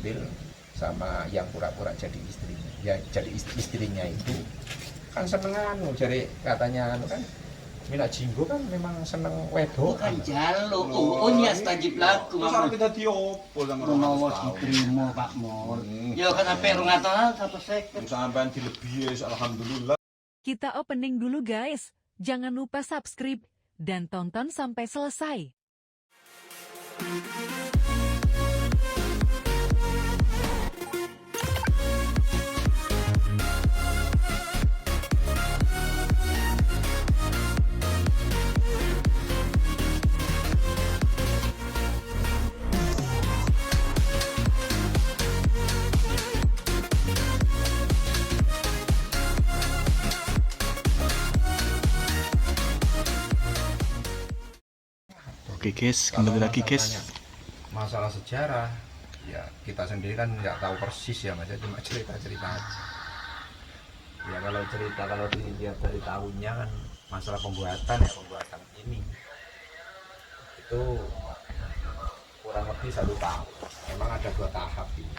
diambil sama yang pura-pura jadi istrinya. Ya jadi istrinya itu kan seneng anu, jadi katanya anu kan Mina Jinggo kan memang seneng wedok. Bukan jaluk, nias tajib laku. Terus aku kita diopo sama Menawa diterima Pak Mul. Ya kan sampai rong tahun satu seket. Sampean dilebihi alhamdulillah. Kita opening dulu guys. Jangan lupa subscribe dan tonton sampai selesai. Oke guys, kembali lagi guys. Masalah sejarah, ya kita sendiri kan nggak tahu persis ya mas, cuma cerita-cerita aja. Ya kalau dilihat dari tahunnya kan masalah pembuatan ini itu kurang lebih 1 tahun. Memang ada 2 tahap ini,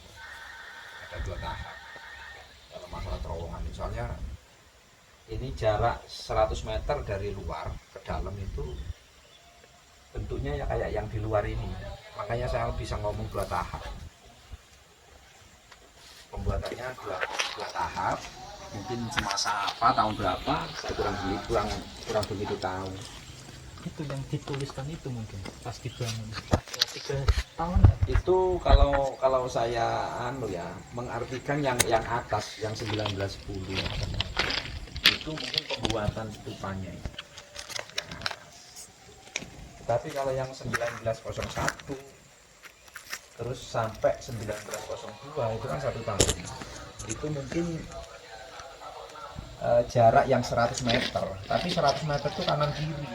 ada 2 tahap. Kalau masalah terowongan misalnya ini jarak 100 meter dari luar ke dalam itu bentuknya ya kayak yang di luar ini, makanya saya bisa ngomong 2 tahap. Pembuatannya dua tahap, mungkin semasa apa tahun berapa saya kurang begitu tahu. Itu yang dituliskan itu mungkin pas dibangun 3 tahun Itu kalau saya mengartikan yang atas yang 1910 itu mungkin pembuatan stupanya itu. Tapi kalau yang 1901 terus sampai 1902 itu kan 1 tahun. Itu mungkin jarak yang 100 meter. Tapi 100 meter itu kanan kiri.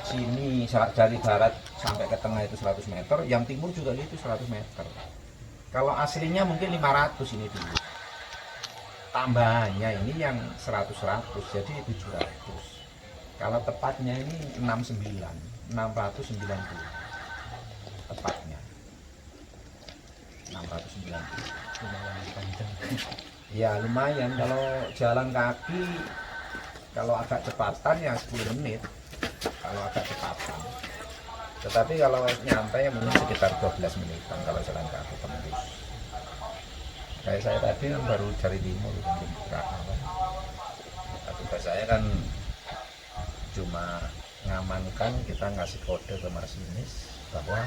Sini dari barat sampai ke tengah itu 100 meter, yang timur juga itu 100 meter. Kalau aslinya mungkin 500 ini dulu. Tambahannya ini yang 100-100 jadi 700. Kalau tepatnya ini 690 tepatnya 690. Ya lumayan, kalau jalan kaki kalau agak cepatan ya 10 menit kalau agak cepatan, tetapi kalau nyampe ya mungkin sekitar 12 menitan kalau jalan kaki tembus. Kayak saya tadi kan baru dari timur tugas saya kan cuma ngamankan, kita ngasih kode ke masinis bahwa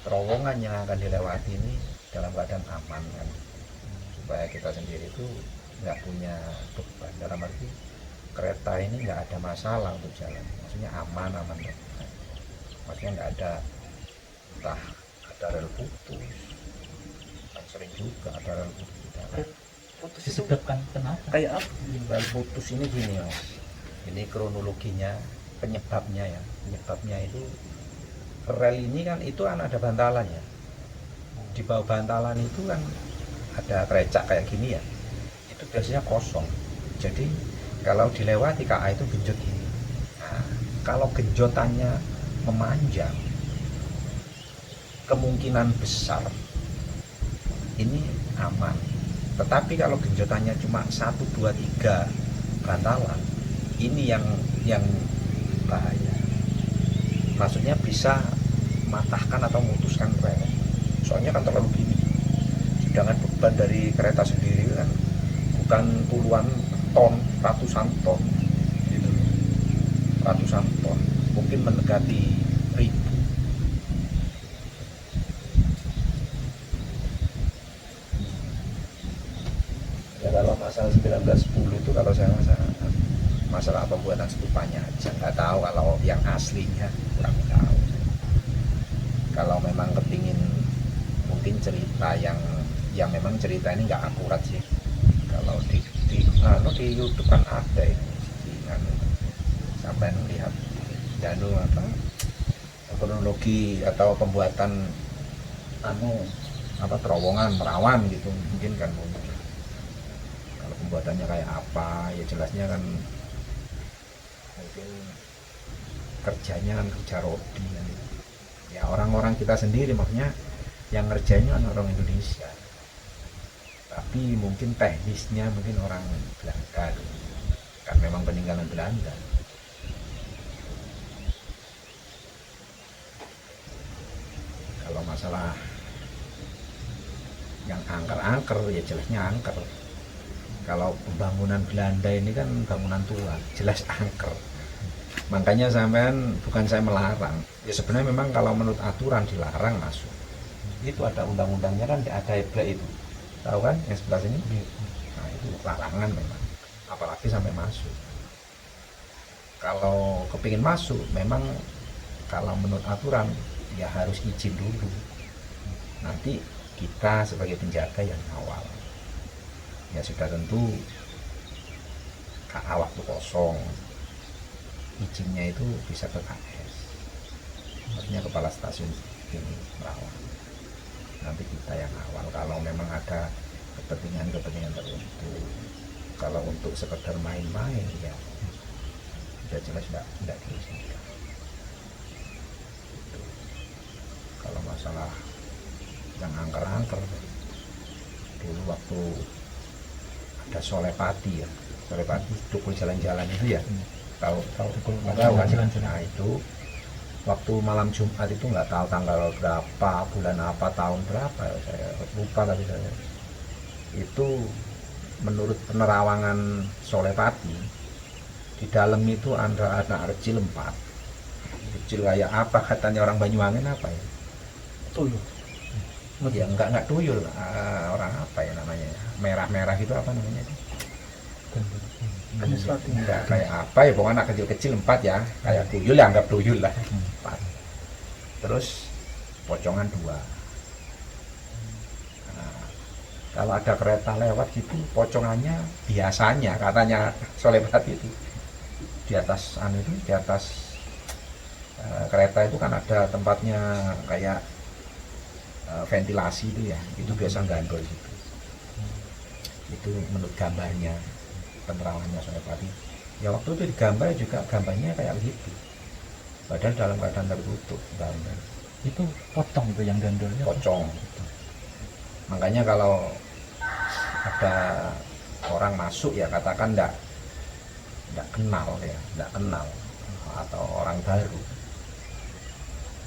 terowongan yang akan dilewati ini dalam keadaan aman kan, supaya kita sendiri itu nggak punya beban, dalam arti kereta ini nggak ada masalah untuk jalan, maksudnya aman, maksudnya nggak ada entah ada rel putus, kan sering juga ada rel putus. disebabkan kenapa? Kayak apa? Rel putus ini gini mas, ini kronologinya, penyebabnya itu rel ini kan itu kan ada bantalannya, di bawah bantalan itu kan ada kerecak kayak gini ya, itu biasanya kosong, jadi kalau dilewati KA itu genjot ini. Nah, kalau genjotannya memanjang kemungkinan besar ini aman, tetapi kalau genjotannya cuma 1, 2, 3 bantalan ini yang bahaya, maksudnya bisa matahkan atau memutuskan rel, soalnya kan terlalu gini, sedangkan beban dari kereta sendiri kan bukan puluhan ton, ratusan ton gitu. Ratusan ton, mungkin mendekati 1000. Ya kalau masalah 1910 itu kalau saya masalah pembuatan stupanya aja, nggak tahu kalau yang aslinya kurang tahu. Kalau memang kepingin mungkin cerita yang memang cerita ini nggak akurat sih, kalau di YouTube kan ada ini sampai melihat kronologi atau pembuatan terowongan Merawan gitu, mungkin kan kalau pembuatannya kayak apa ya jelasnya kan mungkin kerjanya kan kerja rodi kan. Ya orang-orang kita sendiri maksudnya yang ngerjainnya orang Indonesia, tapi mungkin teknisnya mungkin orang Belanda, kan memang peninggalan Belanda. Kalau masalah yang angker-angker ya jelasnya angker. Kalau pembangunan Belanda ini kan bangunan tua, jelas angker. Makanya sampean, bukan saya melarang, ya sebenarnya memang kalau menurut aturan dilarang masuk. Itu ada undang-undangnya kan, ada Eblek itu, tahu kan yang sebelah sini. Nah itu larangan memang, apalagi sampai masuk. Kalau kepingin masuk memang kalau menurut aturan ya harus izin dulu, nanti kita sebagai penjaga yang awal ya sudah tentu waktu kosong izinnya itu bisa ke KS, maksudnya kepala stasiun ini merawat. Nanti kita yang awal kalau memang ada kepentingan tertentu. Kalau untuk sekedar main-main ya sudah jelas tidak diizinkan. Kalau masalah yang angker-angker dulu waktu ada Solepati ya, Solepati dukul jalan-jalan itu ya, tahu kan? Nah itu waktu malam Jumat itu nggak tahu tanggal berapa, bulan apa, tahun berapa, saya lupa lagi saya. Itu menurut penerawangan Solepati di dalam itu ada anak kecil 4, kecil kayak apa katanya orang Banyuwangen apa ya? Tuyul. Ya enggak tuyul, orang apa ya namanya, merah-merah gitu apa namanya itu? Enggak kayak apa ya, pokoknya anak kecil-kecil 4 ya, kayak tuyul ya, anggap tuyul lah 4. Terus pocongan 2. Nah, kalau ada kereta lewat gitu, pocongannya biasanya katanya Solepati itu di atas itu, di atas kereta itu kan ada tempatnya kayak ventilasi itu ya, itu biasa gandol gitu. Itu menurut gambarnya penerawannya Solepati ya, waktu itu digambar juga gambarnya kayak gitu, padahal dalam keadaan tertutup gambar. Itu pocong itu yang gandolnya. Pocong. Makanya kalau ada orang masuk ya katakan enggak kenal ya, enggak kenal atau orang baru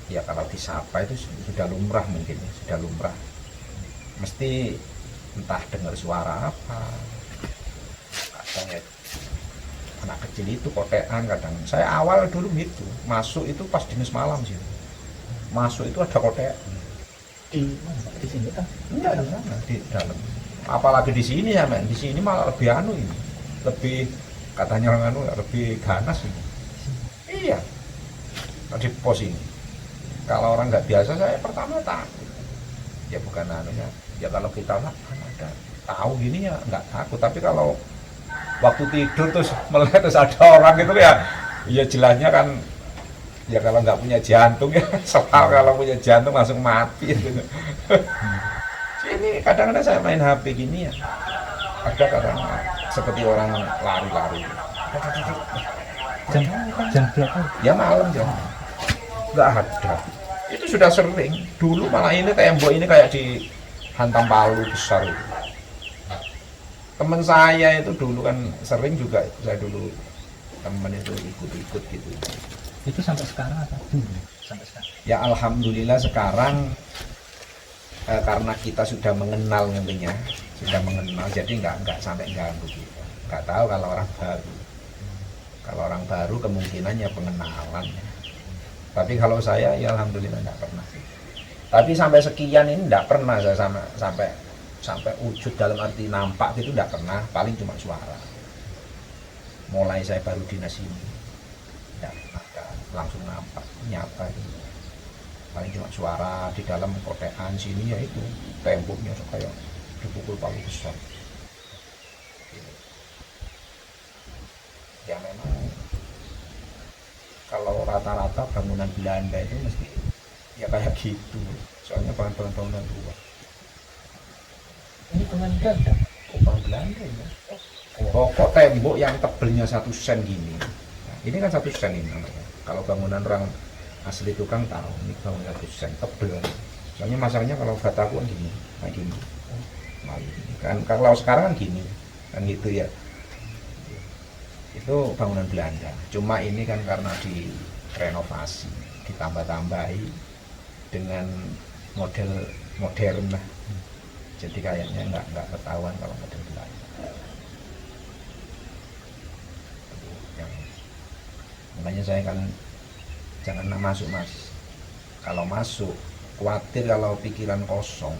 ya, kalau disapa itu sudah lumrah, mungkin sudah lumrah, mesti entah dengar suara apa, kadang ya, anak kecil itu kotean kadang. Saya awal dulu gitu masuk itu pas dinas malam sih, masuk itu ada kotean Di mana? Di sini kan? enggak di sana, di dalam. Apalagi di sini ya men, di sini malah lebih anu ini, lebih katanya orang anu lebih ganas ini. Iya, di pos ini. Kalau orang nggak biasa, saya pertama takut. Ya bukan anunya. Ya kalau kita lah ada tahu gini ya nggak takut. Tapi kalau waktu tidur terus melihat terus ada orang gitu ya jelasnya kan ya kalau nggak punya jantung ya soal kalau punya jantung langsung mati gitu. Ini kadang-kadang saya main HP gini ya, ada kadang seperti orang lari-lari. Jam berapa? Ya malam jam. Nggak ada. Itu sudah sering. Dulu malah ini tembok ini kayak dihantam palu besar itu. Teman saya itu dulu kan sering juga, saya dulu teman itu ikut-ikut gitu. Itu sampai sekarang apa? Sampai sekarang. Ya alhamdulillah sekarang karena kita sudah mengenal nantinya, sudah mengenal, jadi nggak sampai ganggu kita. Nggak tahu kalau orang baru. Kalau orang baru kemungkinannya pengenalan. Tapi kalau saya ya alhamdulillah nggak pernah. Tapi sampai sekian ini nggak pernah saya sampai wujud dalam arti nampak itu nggak pernah. Paling cuma suara. Mulai saya baru dinas ini nggak pernah langsung nampak nyata gitu. Paling cuma suara di dalam kotean sini ya itu temboknya kayak dipukul palu besar. Ya memang kalau rata-rata bangunan Belanda itu mesti ya kayak gitu, soalnya bangunan tua. Ini teman Belanda. Bangunan Belanda ya. Pokok tembok yang tebelnya 1 sen gini. Nah, ini kan 1 sen ini namanya. Kalau bangunan orang asli tukang tahu, ini bangunan 1 sen tebel. Soalnya masaknya kalau bataku kan gini, kayak gini. Nah, ini kan kalau sekarang kan gini, kan gitu ya. Itu bangunan Belanda. Cuma ini kan karena direnovasi, ditambah-tambahi dengan model modern lah. Jadi kayaknya nggak ketahuan kalau model Belanda. Yang makanya saya kan jangan masuk mas. Kalau masuk khawatir kalau pikiran kosong.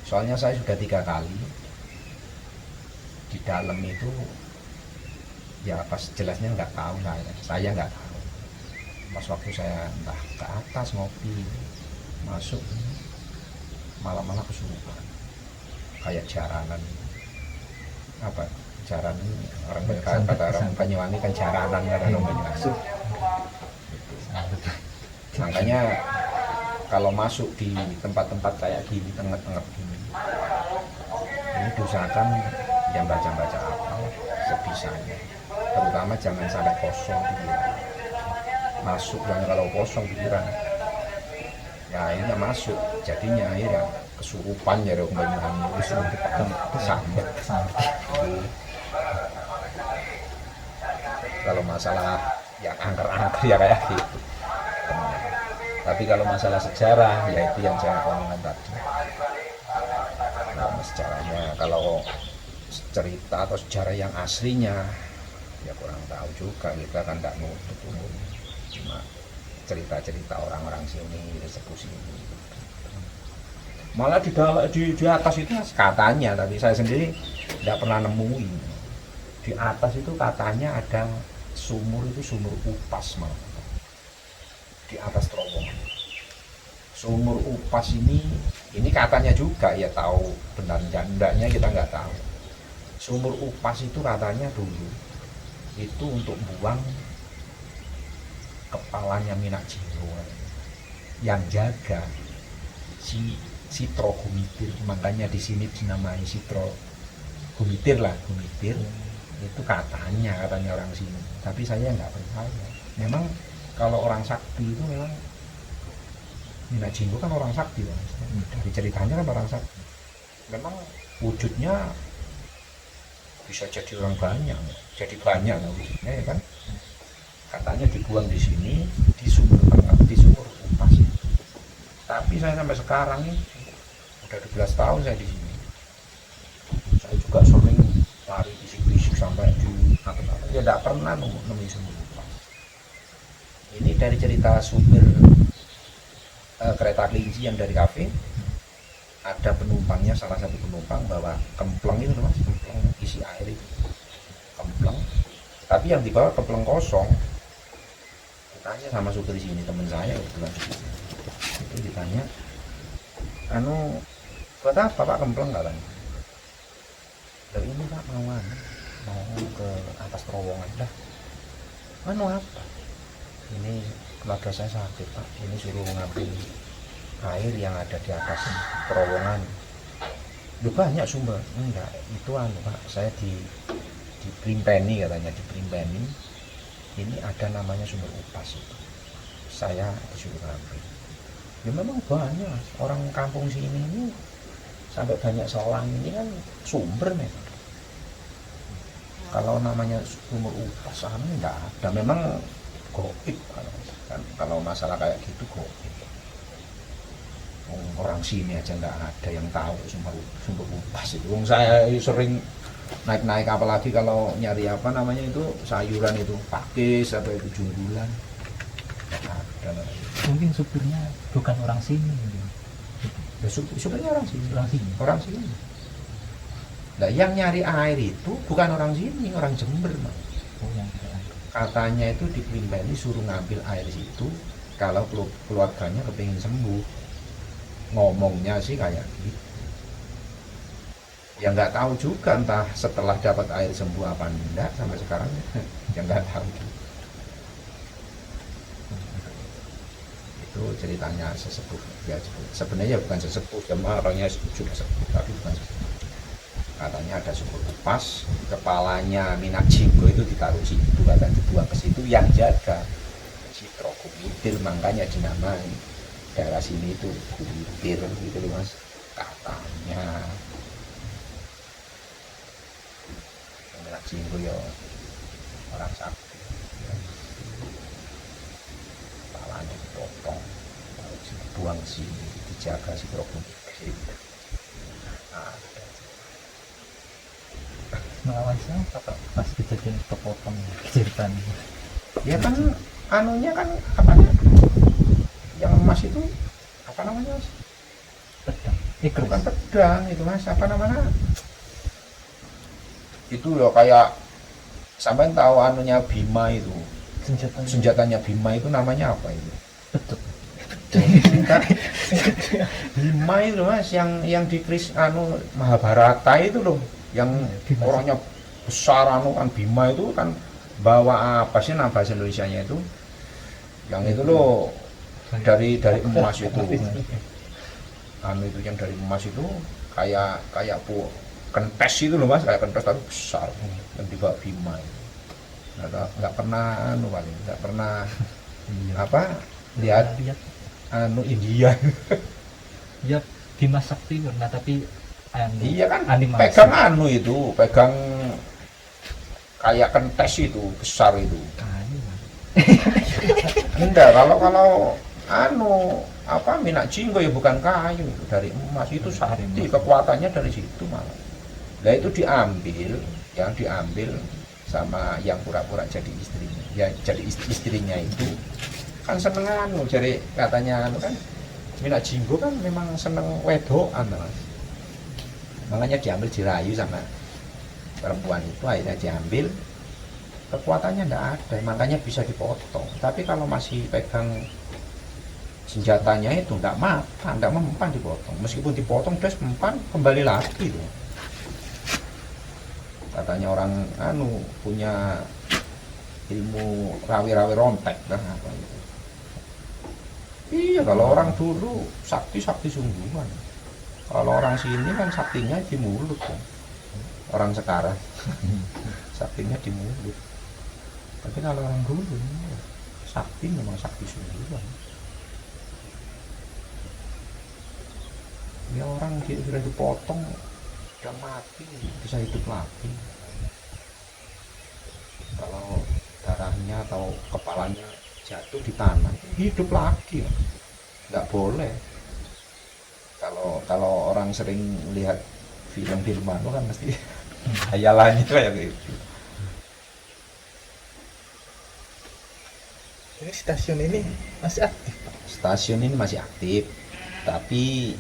Soalnya saya sudah 3 kali di dalam itu, ya pas jelasnya nggak tahu lah, saya nggak tahu. Pas waktu saya entah ke atas ngopi masuk malah kesurupan kayak jaranan, apa jaranan orang kata orang Banyuwangi kan jaranan orang Banyuwangi. Makanya kalau masuk di tempat-tempat kayak gini tengah-tengah gini, ini diusahakan yang baca-baca apa sebisanya, terutama jangan sampai kosong pikiran. Masuk dan kalau kosong pikiran ya akhirnya masuk, jadinya akhirnya kesurupan ya dong Banyuwangi itu sampai. Kalau masalah yang angker-angker ya kayak gitu. Tapi kalau masalah sejarah ya itu yang saya omongkan tadi. Nah, sejarahnya kalau cerita atau sejarah yang aslinya ya kurang tahu juga, kita kan nggak nutup umum, cuma cerita-cerita orang-orang sini sepuh sini. Malah di atas itu katanya, tapi saya sendiri tidak pernah nemuin. Di atas itu katanya ada sumur, itu sumur upas malah di atas terowongan. Sumur upas ini katanya juga, ya tahu benar enggaknya kita nggak tahu. Sumur upas itu katanya dulu itu untuk buang kepalanya Minak Jinggo, yang jaga si Sitro Gumitir, makanya di sini dinamai Sitro Gumitir lah, Gumitir itu katanya orang sini, tapi saya nggak percaya. Memang kalau orang sakti itu memang Minak Jinggo kan orang sakti kan? Dari ceritanya kan orang sakti. Memang wujudnya bisa jadi orang banyak, jadi banyak lah wujudnya ya kan. Katanya dibuang di sini, di sumur upas. Tapi saya sampai sekarang ini udah 12 tahun saya di sini. Saya juga sering lari bisik-bisik sampai di atas-atas. Ya tidak pernah nemuin sumur upas. Ini dari cerita supir kereta kelinci yang dari kafe, ada penumpangnya, salah satu penumpang bawa kempleng itu mas, kempleng isi air itu, kempleng. Tapi yang dibawa kempleng kosong. Ditanya sama supir sini, teman saya kebetulan itu ditanya, buat apa pak kempleng katanya? Dari ini pak mau ke atas terowongan dah. Apa? Ini keluarga saya sakit pak, ini suruh ngambil air yang ada di atas terowongan. Lu banyak sumber? Enggak, itu pak, saya di Primpeni katanya, di Primpeni ini ada namanya sumber upas itu. Saya disuruh ngambil. Ya memang banyak, orang kampung sini ini sampai banyak selang ini kan sumber memang. Kalau namanya sumur upas sana enggak ada, memang goib kan, kalau masalah kayak gitu goib. Orang sini aja nggak ada yang tahu sumber upas itu. Saya sering naik apalagi kalau nyari apa namanya itu sayuran itu pakis atau itu junggulan. Mungkin supirnya bukan orang sini. Ya, supirnya orang sini. Orang sini. Nah, yang nyari air itu bukan orang sini, orang Jember. Oh, yang katanya itu di Primpeni suruh ngambil air situ kalau keluarganya kepingin sembuh. Ngomongnya sih kayak gitu. Ya nggak tahu juga entah setelah dapat air sembuh apa enggak sampai sekarang ya nggak tahu juga. Itu ceritanya sesepuh ya, sebenarnya bukan sesepuh, cuma orangnya sudah sepuh tapi bukan sesepuh. Katanya ada sumur upas, kepalanya Minak Jinggo itu ditaruh situ, katanya dibuang ke situ, yang jaga Sitro Gumitir, makanya dinamai daerah sini itu Bulir gitu loh mas, katanya. Minak Jinggo ya orang sakti, kepalanya dipotong, dibuang sini, dijaga si Prokum. Melawan siapa Pak? Pas kejadian kepotong ceritanya. Ya kan anunya kan apanya, yang emas itu apa namanya mas? Pedang. Bukan pedang itu mas, apa namanya? Itu ya kayak sampai tahu anunya Bima itu, senjatanya Bima itu namanya apa itu? Betul. Bima itu mas, yang di Kris anu Mahabharata itu loh, yang orangnya besar anu kan. Bima itu kan bawa apa sih nama bahasa Indonesianya itu, yang itu loh dari emas itu, anu itu yang dari emas itu kayak kentes itu loh mas, kayak kentes tapi besar yang dibawa Bima itu. Nggak pernah anu paling nggak pernah apa lihat anu India. Ya Bima Sakti pernah, tapi Iya kan, animasi. pegang anu itu, pegang kayak kentes itu, besar itu. Enggak, kalau anu apa Minak Jinggo ya bukan kayu, itu dari emas, itu sakti, kekuatannya dari situ malah. Nah itu diambil sama yang pura-pura jadi istrinya. Ya jadi istrinya itu kan seneng anu, jadi katanya anu kan Minak Jinggo kan memang seneng wedokan mas. Makanya diambil, dirayu sama perempuan itu, akhirnya diambil, kekuatannya enggak ada, makanya bisa dipotong. Tapi kalau masih pegang senjatanya itu enggak mempan dipotong. Meskipun dipotong terus mempan kembali lagi tuh. Katanya orang anu punya ilmu rawi-rawi rontek lah apa itu. Iya, kalau orang dulu sakti sungguhan. Kalau orang sini kan saktinya di mulut kan. Orang sekarang saktinya di mulut. Tapi kalau orang dulu sakti memang sakti sungguhan. Ya orang sudah dipotong, sudah mati, bisa hidup lagi. Kalau darahnya atau kepalanya jatuh di tanah, hidup lagi. Nggak boleh. Kalau orang sering lihat film anu kan mesti hayalannya kayak gitu. Ini stasiun ini masih aktif Pak? Stasiun ini masih aktif, tapi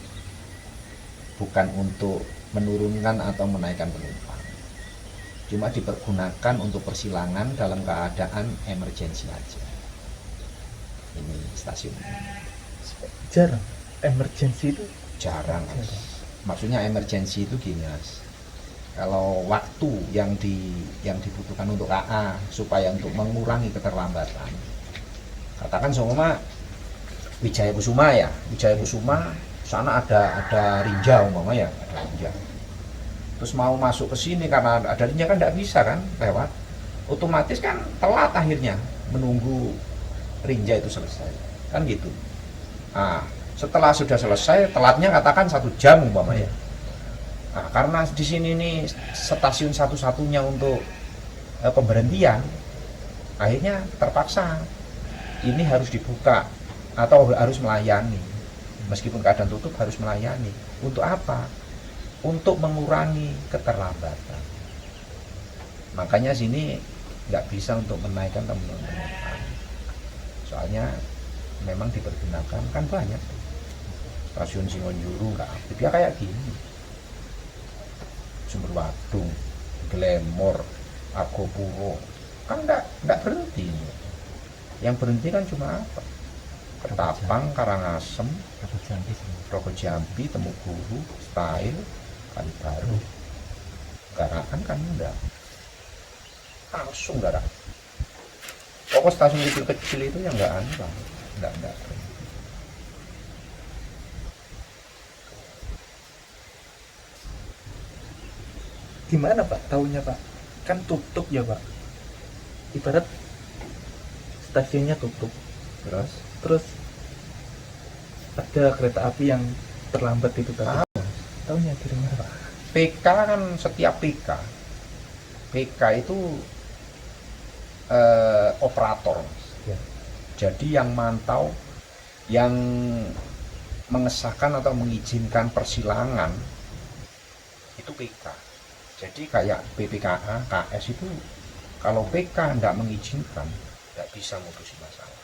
bukan untuk menurunkan atau menaikkan penumpang. Cuma dipergunakan untuk persilangan dalam keadaan emergensi aja. Ini stasiun ini. Jarang emergensi itu. Jarang mas. Maksudnya emergensi itu gini mas, kalau waktu yang dibutuhkan untuk KA supaya untuk mengurangi keterlambatan, katakan seumpama Wijaya Kusuma ya, Wijaya Kusuma sana ada Rinja umpama ya, ada Rinja, terus mau masuk ke sini karena ada Rinja kan tidak bisa kan lewat, otomatis kan telat akhirnya menunggu Rinja itu selesai kan gitu. Nah, setelah sudah selesai, telatnya katakan 1 jam umpamanya. Nah, karena di sini nih stasiun satu-satunya untuk pemberhentian, akhirnya terpaksa ini harus dibuka atau harus melayani. Meskipun keadaan tutup harus melayani. Untuk apa? Untuk mengurangi keterlambatan. Makanya sini nggak bisa untuk menaikkan teman-teman. Soalnya memang dipergunakan kan banyak. Stasiun Simonjuru nggak aktif ya kayak gini, Sumber Wadung, Glemor, Argopuro kan nggak berhenti. Yang berhenti kan cuma apa? Ketapang, Karangasem, Rogo Jambi, Temuguru, Stail, Kalibaru, Garakan kan enggak, langsung Garakan. Pokok stasiun kecil-kecil itu yang enggak anu bang, enggak. Gimana Pak tahunya Pak? Kan tutup ya Pak. Ibarat stasiunnya tutup. Terus Terus ada kereta api yang terlambat itu tadi? Tahunya dari mana Pak? PK kan setiap PK itu operator. Ya. Jadi yang mantau, yang mengesahkan atau mengizinkan persilangan itu PK. Jadi kayak BPKA, KS itu kalau PK tidak mengizinkan, tidak bisa mutusin masalah.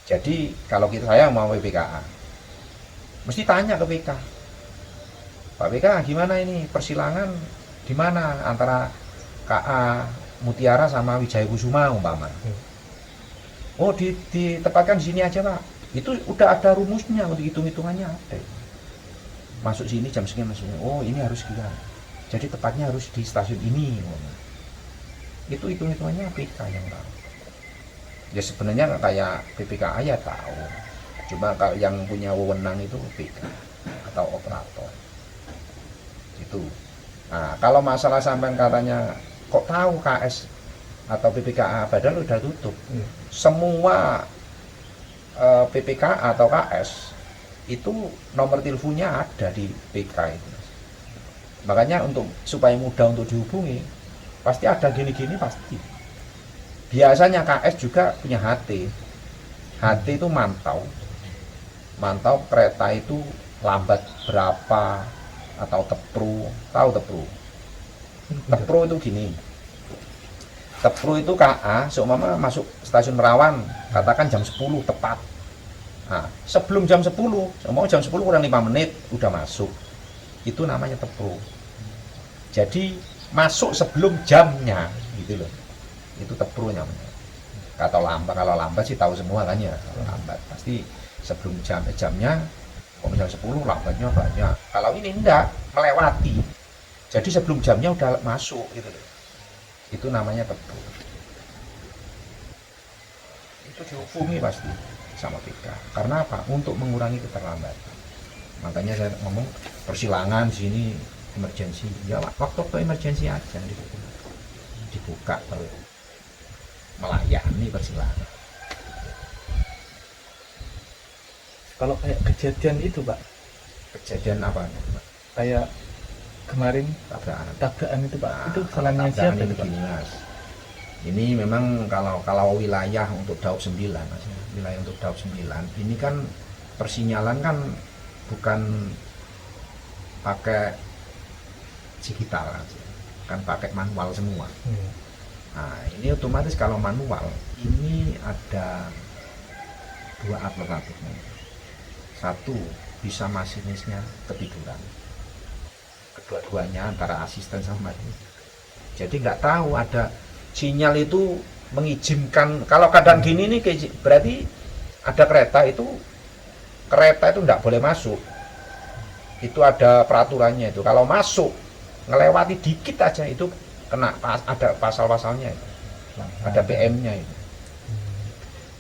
Jadi kalau saya mau BPKA, mesti tanya ke PK, Pak PK gimana ini persilangan di mana antara KA Mutiara sama Wijaya Kusuma umpama. Oh ditempatkan di sini aja Pak. Itu udah ada rumusnya, untuk hitung-hitungannya ada. Masuk sini jam segini masuknya. Oh ini harus gila. Jadi tepatnya harus di stasiun ini. Itu hitung-hitungannya PK yang tahu. Ya sebenarnya kayak BPKA ya tahu. Cuma kalau yang punya wewenang itu PK atau operator. Itu. Nah, kalau masalah sampai katanya kok tahu KS atau BPKA padahal udah tutup. Semua PPKA atau KS itu nomor teleponnya ada di PK itu. Makanya supaya mudah untuk dihubungi pasti ada gini-gini pasti. Biasanya KS juga punya HT. HT itu mantau kereta itu lambat berapa atau tepru, tahu tepru? Tepru itu gini. Tepru itu KA, seumpama masuk stasiun Merawan, katakan jam 10 tepat. Nah, sebelum jam 10, seumpama jam 10 kurang 5 menit udah masuk. Itu namanya tepru. Jadi masuk sebelum jamnya gitu loh. Itu tepru namanya. Kalau lambat sih tahu semua kan ya. Kalau lambat pasti sebelum jamnya. Kalau jam 10 lambatnya banyak. Kalau ini enggak, melewati. Jadi sebelum jamnya udah masuk gitu loh. Itu namanya tepru. Itu dihubungi pasti sama PK. Karena apa? Untuk mengurangi keterlambatan. Makanya saya ngomong persilangan sini emergensi. Ya waktu emergensi aja dibuka kalau melayani persilangan. Kalau kayak kejadian itu Pak, Kejadian apa? kayak kemarin tabrakan itu Pak, itu salahnya siapa itu Pak? Begini, Mas. Ini memang kalau wilayah untuk Daob 9 Mas, wilayah untuk Daob 9 ini kan persinyalan kan bukan pakai digital kan pakai manual semua. Nah ini otomatis kalau manual ini ada dua alternatifnya. Satu, bisa masinisnya ketiduran. Kedua-duanya antara asisten sama ini. Jadi nggak tahu ada sinyal itu mengizinkan. Kalau keadaan gini nih berarti ada kereta itu nggak boleh masuk. Itu ada peraturannya itu. Kalau masuk ngelewati dikit aja itu kena ada pasal-pasalnya itu. Ada PM-nya itu.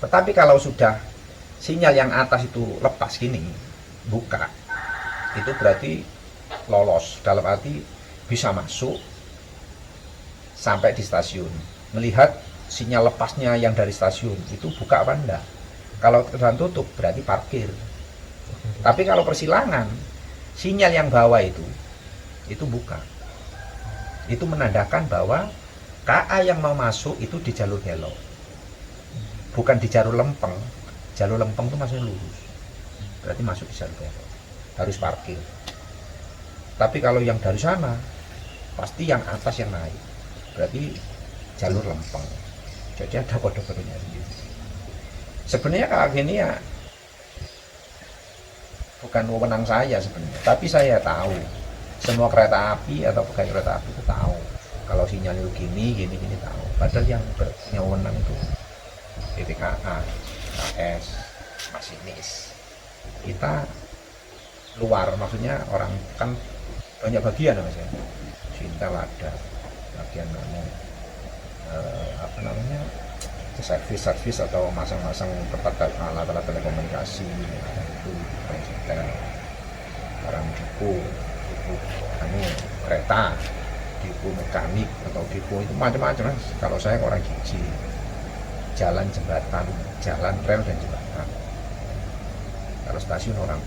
Tetapi kalau sudah sinyal yang atas itu lepas gini, buka, itu berarti lolos, dalam arti bisa masuk sampai di stasiun. Melihat sinyal lepasnya yang dari stasiun itu buka apa enggak. Kalau keadaan tutup berarti parkir. Tapi kalau persilangan, sinyal yang bawah itu buka. Itu menandakan bahwa KA yang mau masuk itu di jalur hello, bukan di jalur lempeng. Jalur lempeng itu masih lurus, berarti masuk di jalur hello, harus parkir. Tapi kalau yang dari sana pasti yang atas yang naik, berarti jalur lempeng. Jadi ada kode-kodenya sendiri. Sebenarnya kayak gini ya bukan wewenang saya sebenarnya, tapi saya tahu semua kereta api atau pegawai kereta api itu tahu kalau sinyal itu gini tahu. Padahal yang punya wewenang itu BPKA, KS, masinis. Kita luar, maksudnya orang kan banyak bagian Mas ya. Sintel ada bagian servis atau masang-masang tempat alat-alat telekomunikasi itu Sintel, barang dipo kereta, dipo mekanik atau dipo itu macam-macam. Kalau saya orang gizi, jalan, jembatan, jalan rel dan jembatan Kalau stasiun orang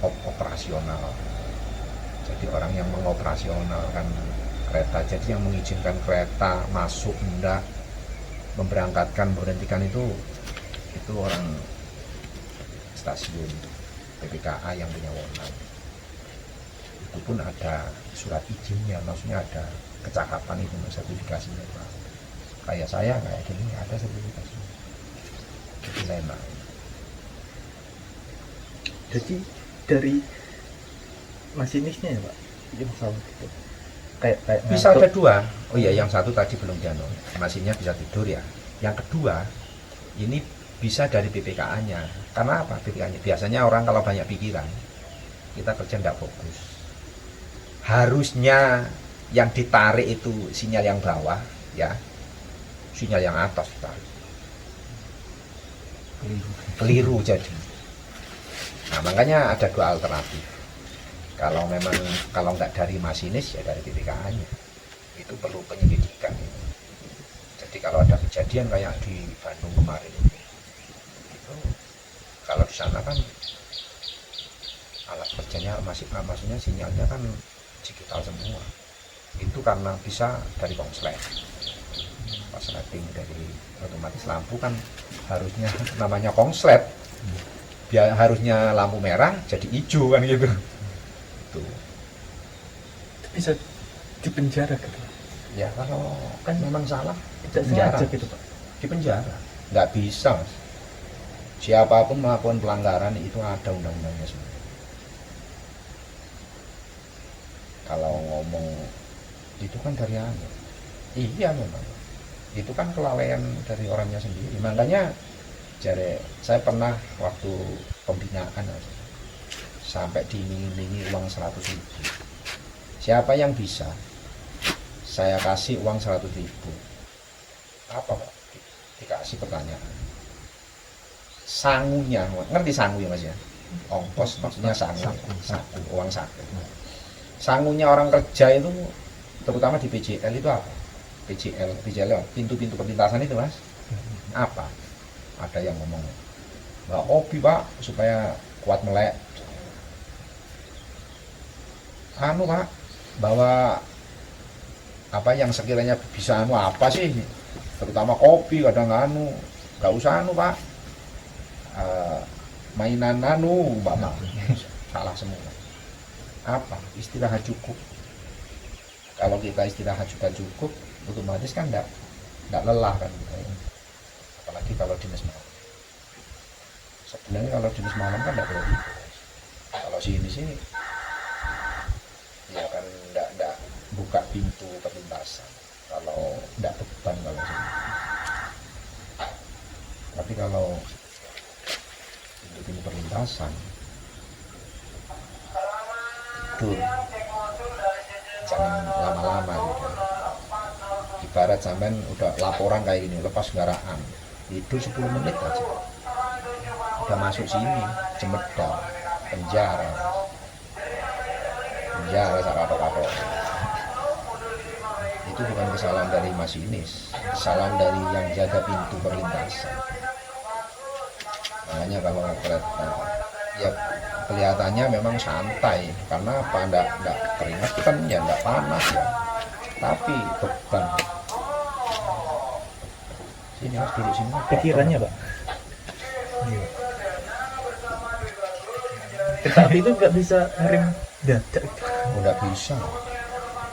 operasional. Jadi orang yang mengoperasionalkan kereta, jadi yang mengizinkan kereta masuk, hendak memberangkatkan, memberhentikan itu orang stasiun PPKA yang punya wewenang. Itu pun ada surat izinnya, maksudnya ada kecakapan itu, sertifikasinya Pak. Kayak saya kayak gini ada sertifikasinya. Jadi lain. Jadi dari masinisnya ya Pak, yang salah gitu. Kayak Bisa ngantuk. ada dua. Oh iya, yang satu tadi belum dianu, mesinnya bisa tidur ya. Yang kedua, ini bisa dari BPKA-nya. Karena apa? BPKA-nya biasanya orang kalau banyak pikiran, kita kerja tidak fokus. Harusnya yang ditarik itu sinyal yang bawah, ya, sinyal yang atas ditarik. Keliru jadi. Nah, makanya ada dua alternatif. Kalau nggak dari masinis ya dari BPKA-nya. Itu perlu penyelidikan. Jadi kalau ada kejadian kayak di Bandung kemarin itu, kalau di sana kan alat kerjanya maksudnya sinyalnya kan digital semua. Itu karena bisa dari konslet. Konsleting dari otomatis lampu kan harusnya namanya konslet. Biar harusnya lampu merah jadi hijau kan gitu. Itu Bisa dipenjara gitu. ya kalau kan memang salah Tidak penjara. sengaja gitu Pak. Di penjara nggak bisa Mas. Siapapun melakukan pelanggaran itu ada undang-undangnya semua. Kalau ngomong itu kan dari anu, iya memang itu kan kelalaian dari orangnya sendiri. Makanya saya pernah waktu pembinaan sampai diiming-imingi uang 100.000. Siapa yang bisa saya kasih uang 100.000? Apa Pak? Dikasih pertanyaan. Sangunya, ngerti sangu ya Mas ya? Ongkos maksudnya sangu, uang saku. Sangunya orang kerja itu, terutama di PJL itu apa? PJL pintu-pintu perlintasan itu Mas. Apa? Ada yang ngomong, Mbak Obi Pak supaya kuat melek. Anu Pak, bawa apa yang sekiranya bisa anu apa sih? Terutama kopi kadang anu, nggak usah anu Pak. Mainan anu Mbak salah semua. Apa? Istirahat cukup. Kalau kita istirahat juga cukup, otomatis kan enggak lelah kan. Apalagi kalau dinas malam. Sebenarnya kalau dinas malam kan enggak boleh. Kalau sini sih ya kan enggak buka pintu perlintasan. Kalau enggak beban kalau sini. Tapi kalau pintu perlintasan itu jangan lama-lama gitu. Ibarat sampean udah laporan kayak gini, lepas kendaraan itu 10 menit aja udah masuk sini, Jemedal, penjara sakatok-katok. Itu bukan kesalahan dari masinis, kesalahan dari yang jaga pintu perlintasan. Makanya kalau kereta ya kelihatannya memang santai, karena apa? Enggak keringat kan ya, enggak panas ya, tapi beban. Sini harus duduk sini. Pikirannya Pak. Iya. Kereta api itu nggak bisa ngerem dadak. Nggak bisa.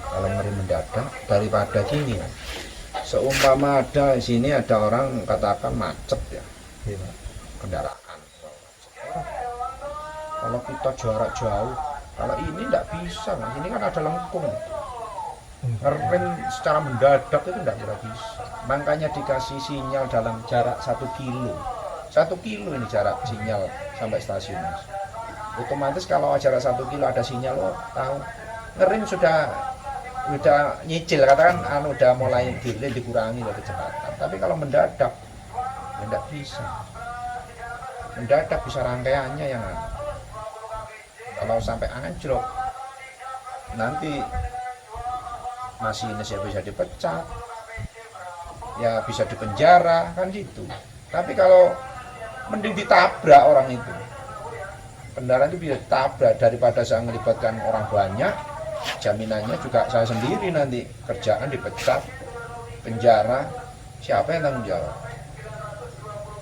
Kalau ngerem mendadak daripada gini. Seumpama ada di sini ada orang katakan macet ya, Iya Pak. kendaraan. Kalau kita jarak jauh, kalau ini nggak bisa, Mas. Ini kan ada lengkung. Ngerem secara mendadak itu nggak bisa. Makanya dikasih sinyal dalam jarak 1 kilo. 1 kilo ini jarak sinyal sampai stasiun, Mas. Otomatis kalau jarak 1 kilo ada sinyal, oh tahu. Ngerem sudah nyicil, katakan udah mulai dikurangi loh kecepatan. Tapi kalau mendadak, ya nggak bisa. Mendadak bisa rangkaiannya yang kalau sampai anjlok nanti masinis ya bisa dipecat, ya bisa dipenjara kan gitu. Tapi kalau mending ditabrak orang itu. Kendaraan itu bisa ditabrak daripada saya melibatkan orang banyak, jaminannya juga saya sendiri nanti, kerjaan dipecat, penjara, siapa yang tanggung jawab?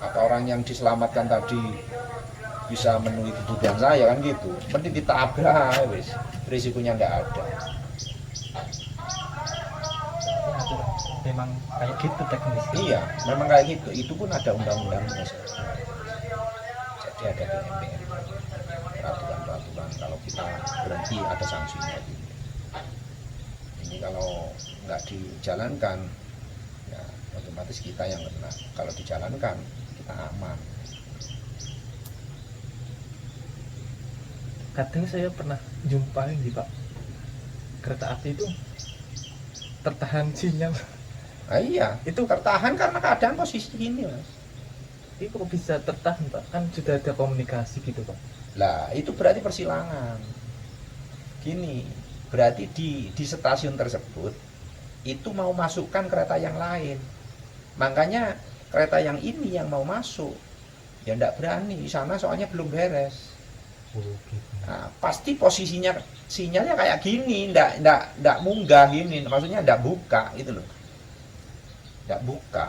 Apa orang yang diselamatkan tadi bisa memenuhi kebutuhan saya kan gitu? Mending ditabrak, wis risikonya nggak ada. Memang kayak gitu teknis. Iya, memang kayak gitu. Itu pun ada undang-undangnya. Jadi ada di MPR peraturan-peraturan kalau kita berhenti ada sanksinya. Ini kalau nggak dijalankan, ya otomatis kita yang kena. Kalau dijalankan, kita aman. Kadang saya pernah jumpain di Pak, kereta api itu tertahan sinyal. Nah, iya, itu tertahan karena keadaan posisi ini, Mas. Ini kok bisa tertahan Pak? Kan sudah ada komunikasi gitu Pak. Lah, itu berarti persilangan. Gini, berarti di stasiun tersebut itu mau masukkan kereta yang lain. Makanya kereta yang ini yang mau masuk, ya enggak berani di sana soalnya belum beres. Nah, pasti posisinya sinyalnya kayak gini, enggak munggah gini, maksudnya enggak buka gitu loh. Enggak buka.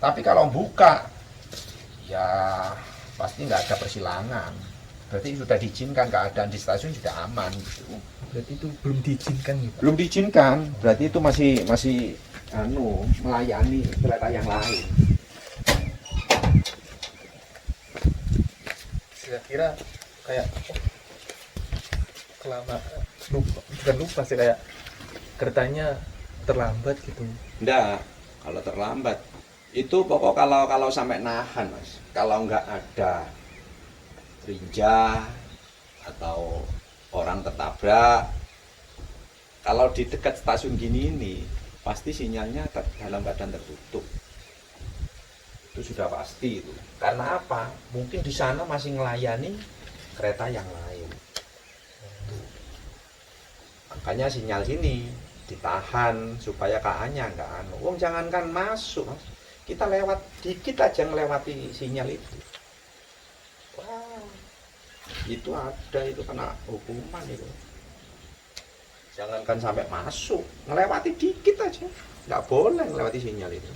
Tapi kalau buka, ya pasti nggak ada persilangan. Berarti sudah diizinkan, keadaan di stasiun sudah aman gitu. Berarti itu belum diizinkan gitu. Belum diizinkan, berarti itu masih melayani kereta yang lain. Saya kira kayak bukan lupa sih, kayak keretanya terlambat gitu. Enggak, kalau terlambat itu pokok kalau sampai nahan, Mas. Kalau nggak ada rinja atau orang tertabrak, kalau di dekat stasiun gini ini pasti sinyalnya dalam keadaan tertutup. Itu sudah pasti itu. Karena apa? Mungkin di sana masih melayani kereta yang lain. Makanya sinyal sini ditahan supaya KA-nya nggak Wong jangankan masuk, Mas. Kita lewat dikit aja ngelewati sinyal itu. Wah, itu ada, itu kena hukuman itu. Jangankan sampai masuk, ngelewati dikit aja, nggak boleh ngelewati sinyal itu.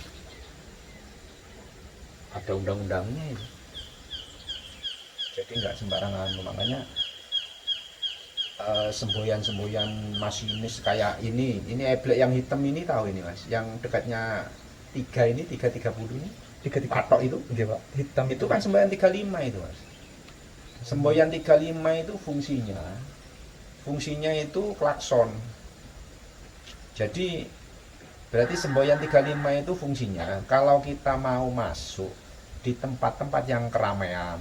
Ada undang-undangnya itu. Jadi nggak sembarangan, makanya semboyan-semboyan masinis kayak ini eblek yang hitam ini, tahu ini Mas, yang dekatnya 330 ini, 33 patok itu, Iya Pak, hitam itu kan semboyan 35 itu Mas. Semboyan 35 itu fungsinya itu klakson. Jadi berarti semboyan 35 itu fungsinya kalau kita mau masuk di tempat-tempat yang keramaian,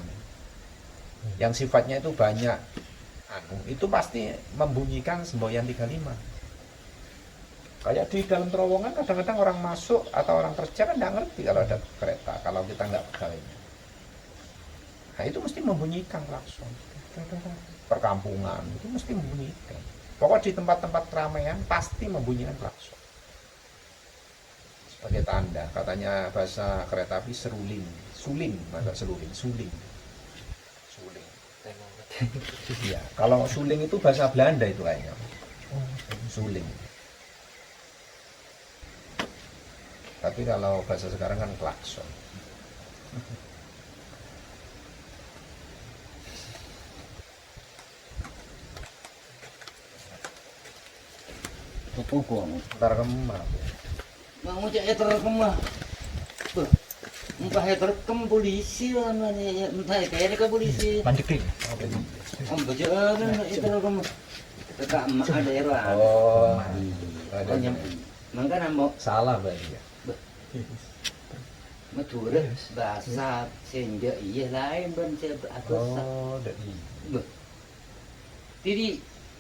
yang sifatnya itu banyak itu pasti membunyikan semboyan 35. Kayak di dalam terowongan kadang-kadang orang masuk atau orang kerja kan nggak ngerti kalau ada kereta, kalau kita nggak pegawainya. Nah itu mesti membunyikan klakson. Perkampungan itu mesti membunyikan. Pokoknya di tempat-tempat keramaian pasti membunyikan klakson. Sebagai tanda, katanya bahasa kereta api seruling, suling, masa seruling, suling. Iya, kalau suling itu bahasa Belanda itu kayaknya. Suling. Tapi kalau bahasa sekarang kan klakson. Apa kok? Ntar kemah. Mau cek ya terekam lah. Tuh. Entah ya terekam polisi lah, entah ya kayaknya ke polisi. Lanjut nih. Om baca kan itu terekam. Dekat emak daerah. Oh, Mangga nambah salah berarti ya. Madura bahasa senja iya lain ban saya beratus. Oh, dari. Jadi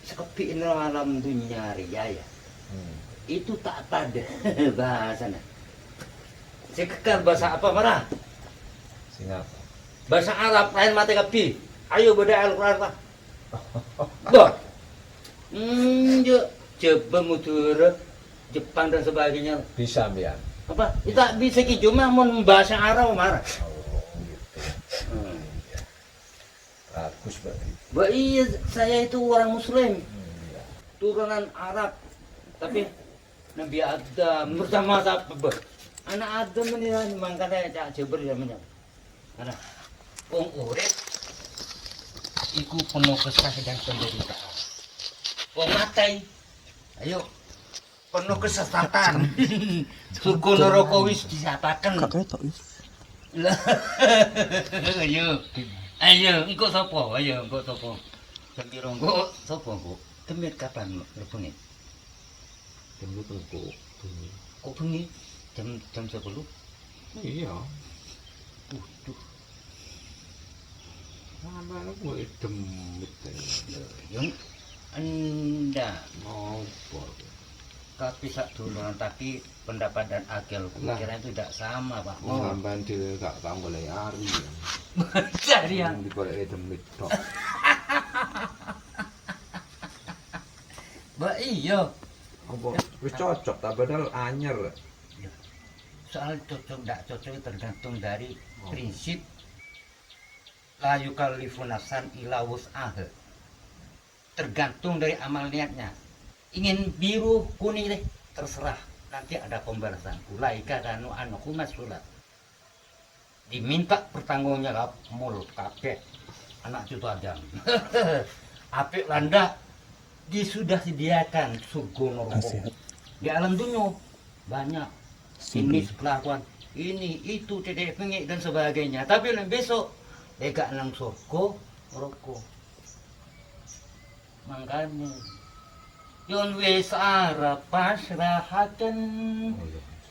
sekepi alam dunia ria ya. Itu tak pada bahasanya. Saya kekal bahasa apa marah? Singapura. Bahasa Arab lain mati kapi. Ayo beda Al-Quran Pak. Bah. Jo, coba Madura, Jepang dan sebagainya. Bisa biar. Apa? Kita bisa ki cuma mau bahasa Arab marah. Bagus berarti. Bah, iya, saya itu orang Muslim, turunan Arab, tapi Nabi Adam bersama siapa? Anak Adam ini kan makanya Cak Jabir namanya. Karena wong urip iku penuh kesah dan penderitaan. Wong matai, ayo penuh kesesatan. Surga neraka wis disataken. Kak ketok wis. Lah, ayo, engko sapa? Ayo, engko sapa? Jam piro engko sapa engko? Demit kapan bengi? Demit engko. Kok bengi? Jam 10. Iya. Duh, Mana gue demit. yang Anda Ngopo. tapi sak duluan tapi pendapat dan akal pemikiran itu tidak sama, Pak. Sampean dhewe gak tau golek ari. Carian. Digoleki demit tok. Mbak iya. Apa wis cocok ta padahal anyar. Soal cocok tidak cocok tergantung dari prinsip la yukallifu nafsan illa wus'aha. Tergantung dari amal niatnya. Ingin biru kuning deh, terserah. Nanti ada pembalasan. Ulaika kanu anhu mas'ula. Diminta pertanggungjawab mulut kabeh. Anak cucu Adam. Apik landa sudah sediakan surga neraka. Di alam dunia banyak ini kelakuan ini itu tidak pengik dan sebagainya, tapi besok lega nang surga neraka. Makanya yon wis arep pasrahaken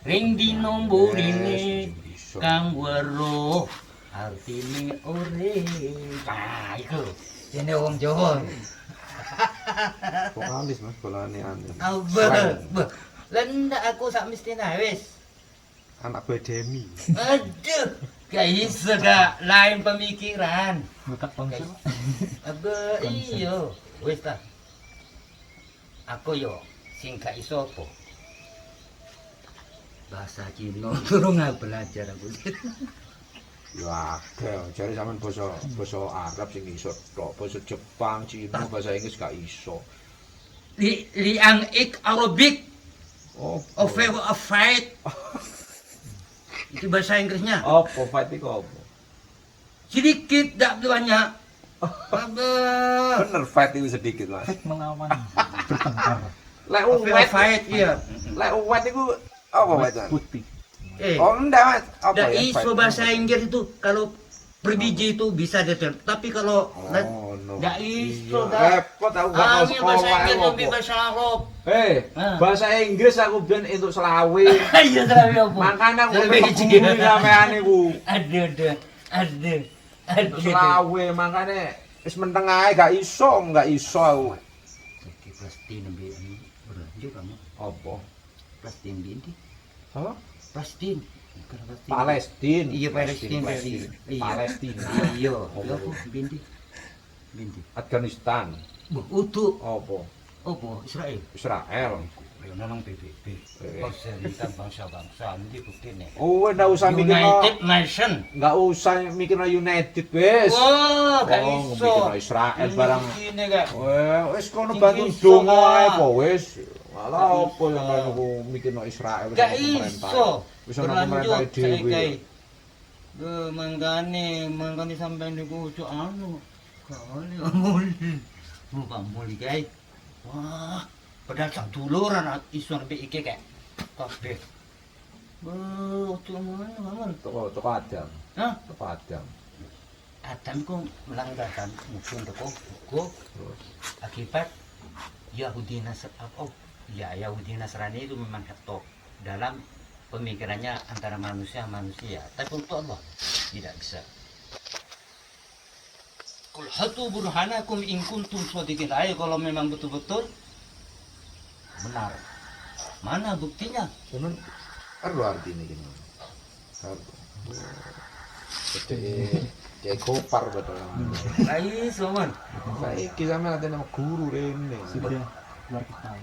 ring dino mburine kang weruh artine urip. Ah iku dene wong Jawa. Vokalis Mas bolane aneh. Abah, lenda aku sak mestina wis. Anak bedemi. Aduh, gak iso gak lain pemikiran. Ngetak ponsel. Abah, iyo, wis ta. Aku yo sing gak iso apa. Bahasa Cina durung belajar aku. Ya akeh, jare sampean basa Arab sing iso tok, basa Jepang, Cina, bahasa Inggris gak iso. Liang ik Arabic Oh, fight. Itu bahasa Inggrisnya. apa fight iku apa? Sedikit tak banyak. Abah. Bener fight itu sedikit, Mas. Melawan bertengkar. Lek Fight iya. Lek uwet iku apa bacaan? Putih. Oh enggak Mas, apa Nggak ya? iso bahasa Inggris itu kalau berbiji itu bisa detail. Tapi kalau Oh, no. nggak iso Iya, dah. repot aku gak tau Bahasa sekolah Inggris apa. lebih bahasa Arab. Ah. Bahasa Inggris aku biyen entuk selawe. Iya tapi apa? Makanya aku Lebih pengen kecil. guru sampean iku. Aduh. Selawe makanya wis menteng ae gak iso aku. Oke, plastik nembe ini berlanjut kamu. Apa? Plastik binti. Apa? Plastik. Bukan plastik. Palestin. Iya Palestin. Iya. Palestin. Iya. Apa binti? Binti. Afghanistan. Untuk Apa? Israel. Israel. Ayo nang PBB. Perserikan bangsa-bangsa ini bukti nih. Oh, ndak usah mikir United Nation. nggak usah mikir United wis. Wah, gak Oh, iso. mikir Israel barang. Ini gak. Wis kono Iki bantu iso, donga ae Kak. po wis. Malah Gak apa yang iso. aku mikirno Israel Gak sama pemerintah. iso. Wis ana pemerintah Berlanjut dhewe. saya mangkane sampean niku ojo anu. Kali muli. Lupa muli guys. Wah, padahal sak duluran iso lebih iki kayak kabeh. Ojo ngono. Toko Adam. Hah? Toko Adam. Adam ku melanggarkan musuh toko akibat Yahudi Nasrani itu memang ketok dalam pemikirannya antara manusia, tapi untuk Allah tidak bisa. Kul hatu burhanakum in kuntum shadiqin. Ayo kalau memang betul-betul benar. Mana buktinya? Cuman perlu artinya gini. Kayak kopar betul. Ayo soman. Saiki sampe ate nama guru rene. Sudah luar kepala.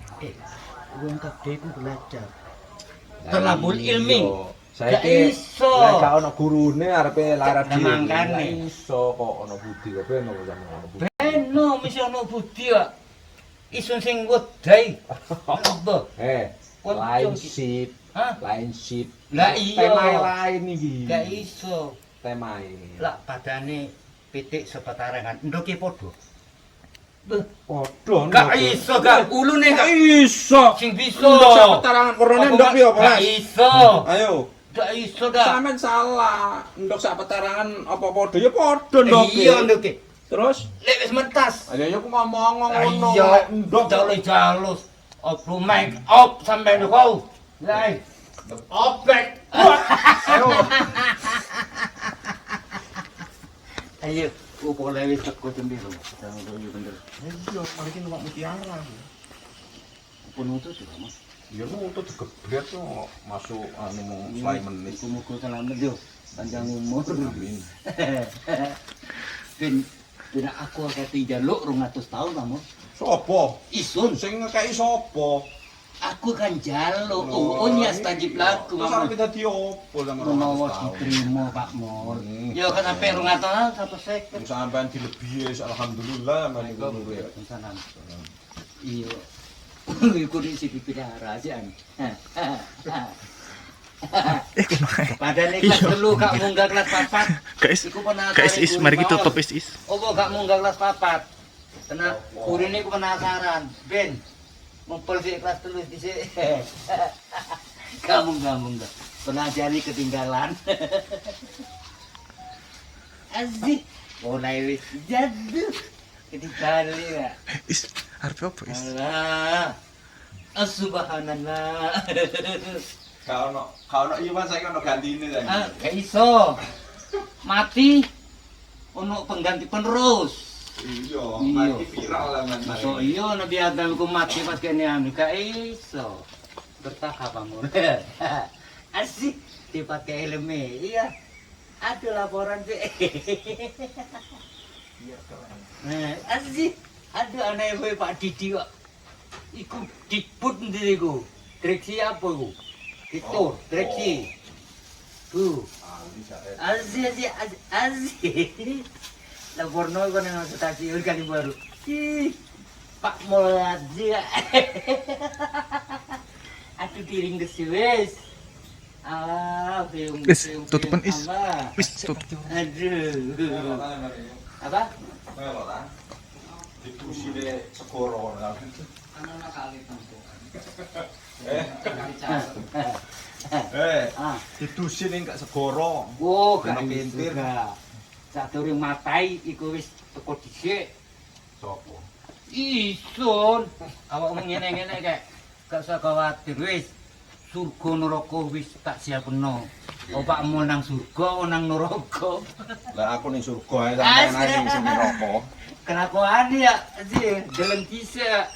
Wong kabeh ku belajar. Talabul ilmi. Saiki iso. lek gak ono gurune arepe lara Lah, dhewe. mangkane. Lah iso kok ono budi kok ben ono ono budi. Beno mesti ono budi kok. Isun sing wedai. Apa? Lain sip, Hah? lain sip. Lah iya. Temae lain iki. Gak iso. Temae. Lah padane pitik sepatarangan ndoke padha. Padha. Gak iso gak ulune gak iso. sing bisa. Ndok sak petarangan korone ndok piye apa, Gak Mas? iso. Ayo. Gak iso gak. Sampeyan salah. Ndok sak petarangan apa padha ya padha ndok. Iya ndoke. Terus Lek wis mentas. ayo yo ngomong ngono. Iya, Ndok jalus. Opo make up sampe kau. Lai. Opek. Ayo. Ayo, opo lek wis teko tembiro. Bener. Iya, mari ki numpak mutiara. Opo nutut ya, Mas? Ya nuntut digebret yo masuk anu selai menit. Muga-muga selamat yo. Panjang umur. Amin. Ben aku kate njaluk 200 tahun kamu. Sopo? Isun, Sing ngekeki sapa? aku kan njaluk. Oh, nias tajib laku. Terus arep dadi opo sama Menawa 200 tahun? diterima Pak Mul. Hmm. Ya kan sampe 200 tahun sampe 50. Wong sampean dilebihi alhamdulillah mari ngono ya. Salam. Iya. Iku isi dipelihara aja. Padahal kelas dulu gak munggah kelas 4. Guys, Iku pernah guys is mari kita top is. Opo gak munggah kelas 4. Tenang, urine ku penasaran. Ben, ngumpul sih kelas 3 dhisik. Kamu munggah. Pernah jadi ketinggalan. Asik. Mulai wis jadul. Ketinggalan ya. Is arep apa is? Allah. Subhanallah. Kau ono Iwan saya ono gantine saiki. Gak iso. Mati ono pengganti penerus. Iya, Iya. mati viral lah men. So iya Nabi Adam ku mati pas kene anu gak iso. Bertahap kamu. Asik dipakai helme. Iya. Ada laporan sih. Asik. Ada anak Pak Didi kok. Iku diput ndiriku. Direksi apa iku? Itu, direksi. Tuh. Asik. Laporno iku nang stasiun kali baru. Ih, Pak Mulaji. Aduh piring wis. Ah, beung. Is, tutupan, is. Wis tutup. Aduh. Apa? Dipusine segoro. Ana kali tampo. Ah. Didusin ning gak segoro. Oh, Kena gak pintir. pintir. Sadurung matai iku wis teko dhisik. Sopo? Isun. Awakmu ngene-ngene kek. Gak usah khawatir wis. Surga neraka wis tak siapno. Opakmu nang surga, nang neraka. Lah aku ning surga ae sampeyan ae sing neraka. Kelakuan ya, sih, deleng bisa.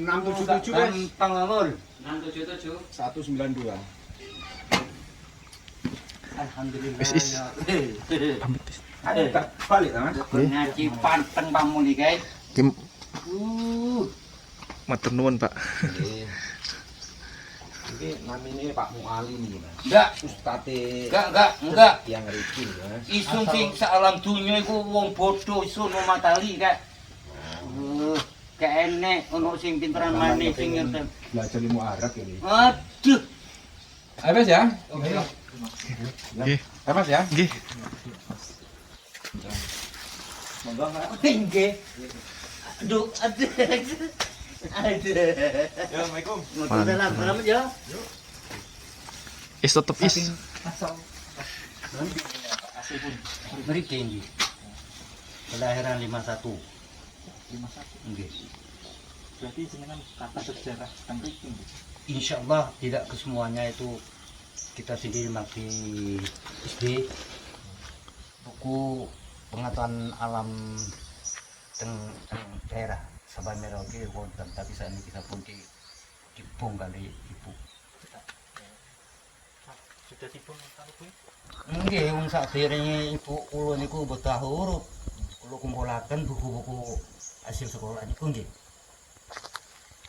677 wes. Gampang amul. 192. Alhamdulillah. Is. Ya. Pamit is. Ayo tak balik Mas. Ngaji panteng pamuli guys. Kim Uh. matur nuwun, Pak. Iki namine Pak Muali nih Mas. Enggak, Ustate enggak. yang riki Mas. Isun sing salam dunya iku wong bodoh isun wong matali kak. Gak enek ono sing pinteran manis sing ngerti. Belajar ilmu Arab ini. Aduh. Ayo Mas ya. Nggih, Ayo Mas ya. nggih. Monggo Mas. Tinggi. Aduh. Aduh. Ya, Assalamualaikum. Salam, selamat ya. Is tetep is. Beri tinggi. Kelahiran 51. 51. Nggih. Berarti jenengan kata sejarah tentang itu. Insya Allah tidak kesemuanya itu kita sendiri masih SD buku pengetahuan alam teng daerah Sabah Merauke wonten tapi saat ini kita pun dibongkar kali ibu. Sudah tipu kalau kuwi. Nggih wong sakderenge ibu kula niku betah huruf. Kula kumpulaken buku-buku hasil sekolah niku nggih.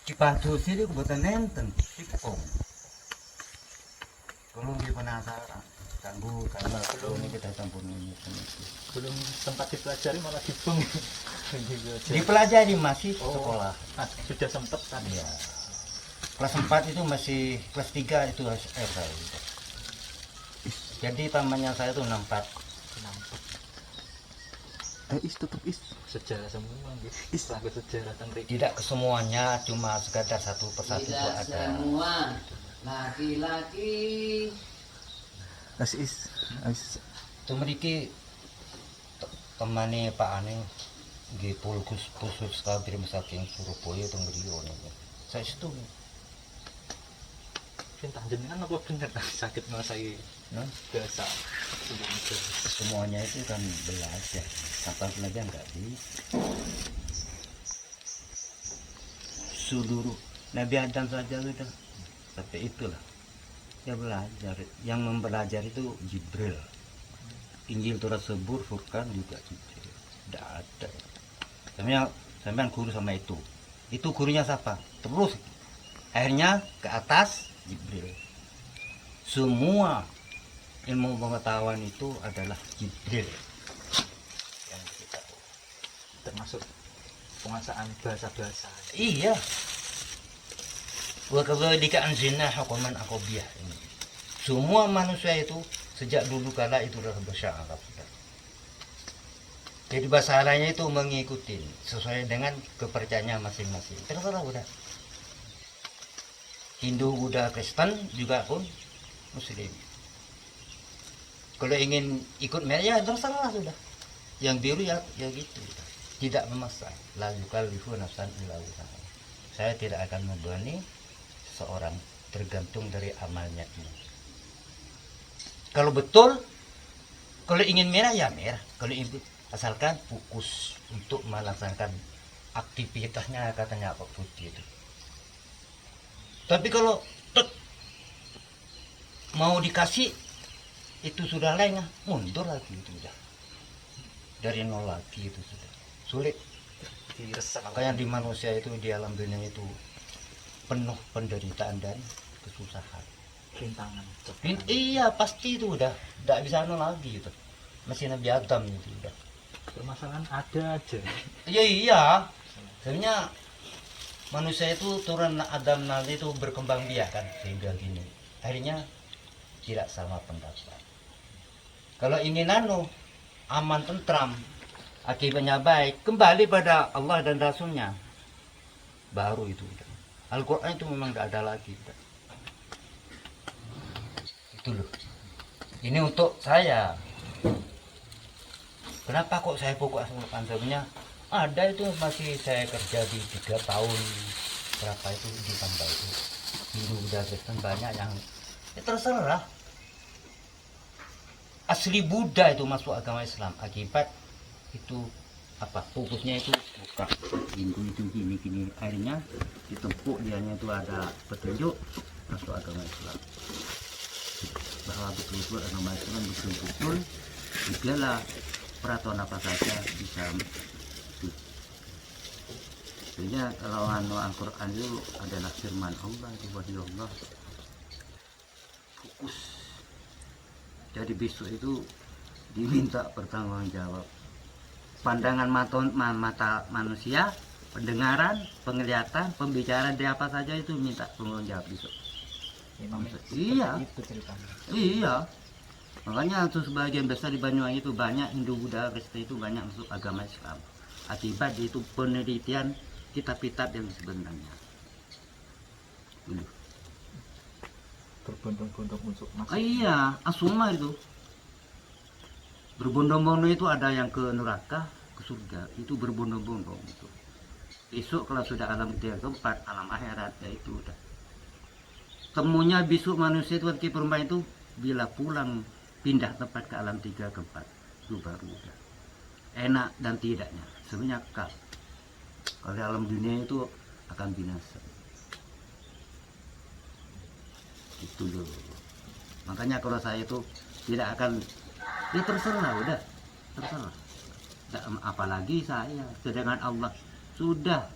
Dipadosi niku mboten nenten. Dipong. Kalau dia penasaran, tangguh karena belum ini kita campur ini. Belum sempat dipelajari malah dibung. Gitu aja. Dipelajari masih sekolah. Ah, sudah sempat kan? Iya. Kelas 4 itu masih, kelas 3 itu saya. Jadi pamannya saya itu 64. Is tutup is. Sejarah semua gitu. Sampai sejarah tentang Tidak kesemuanya, cuma sekadar satu persatu itu Tidak ada. semua laki-laki Is. Itu memiliki temani Pak Ane di Pulkus Pusus Kabir saking Surabaya itu beliau nih. Saya itu cinta jenengan apa bener sakit menguasai nah, bahasa semuanya itu kan belajar. Sampai belajar nggak di seluruh Nabi Adam saja sudah sampai itulah dia belajar. Yang mempelajari itu Jibril. Injil tersebut Furqan juga Jibril. Tidak ada. Sampai guru sama itu gurunya siapa? Terus akhirnya ke atas Jibril. Semua ilmu pengetahuan itu adalah Jibril yang kita tahu. termasuk penguasaan bahasa-bahasa. Iya. Wa kadzalika anzalna hukuman aqabiyah ini. Semua manusia itu sejak dulu kala itu adalah bahasa Arab. Jadi bahasa Arabnya itu mengikuti sesuai dengan kepercayaannya masing-masing. Terserah udah. Hindu, Buddha, Kristen juga pun Muslim. Kalau ingin ikut mereka ya terserah sudah. Yang biru ya gitu. Tidak memaksa. La yukallifu nafsan illa wus'aha. Saya tidak akan membebani seseorang tergantung dari amalnya ini. Kalau betul, kalau ingin merah ya merah. Kalau ingin asalkan fokus untuk melaksanakan aktivitasnya katanya apa putih itu. Tapi kalau mau dikasih itu sudah lengah, mundur lagi itu sudah. Dari nol lagi itu sudah. Sulit. Makanya di manusia itu di alam dunia itu penuh penderitaan dan kesusahan. Rintangan. Iya pasti itu udah tidak bisa nol lagi itu. Masih Nabi Adam itu udah. Permasalahan ada aja. Iya. Sebenarnya manusia itu turun Adam nanti itu berkembang biak kan sehingga gini. Akhirnya tidak sama pendapat. Kalau ingin aman tentram, akibatnya baik, kembali pada Allah dan Rasulnya. Baru itu. Al-Quran itu memang tidak ada lagi. Itu loh. Ini untuk saya. Kenapa kok saya fokus sebenarnya? Ada itu masih saya kerja di 3 tahun. Berapa itu ditambah itu. Hindu Buddha Kristen banyak yang ya terserah. Asli Buddha itu masuk agama Islam akibat itu apa fokusnya itu bukan Hindu itu gini akhirnya ditempuk dianya itu ada petunjuk masuk agama Islam bahwa betul-betul agama Islam betul-betul segala peraturan apa saja bisa. Sebenarnya kalau Al-Quran itu adalah firman Allah itu wahyu Allah. Fokus. Jadi besok itu diminta pertanggungjawab. Pandangan mata manusia, pendengaran, penglihatan, pembicaraan dari apa saja itu minta pertanggungjawab besok. Iya. Itu ceritanya. Iya. Makanya untuk sebagian besar di Banyuwangi itu banyak Hindu, Buddha, Kristen itu banyak masuk agama Islam. Akibat itu penelitian kitab-kitab yang sebenarnya. Berbondong-bondong untuk masuk. Iya, asuma itu. Berbondong-bondong itu ada yang ke neraka, ke surga. Itu berbondong-bondong itu. Besok kalau sudah alam ketiga keempat, alam akhirat ya itu udah. Temunya besok manusia itu ketika perempuan itu bila pulang pindah tempat ke alam 3 ke 4 itu baru udah enak dan tidaknya sebenarnya kalau alam dunia itu akan binasa itu loh. Makanya kalau saya itu tidak akan ya terserah udah terserah. Apalagi saya sedangkan Allah sudah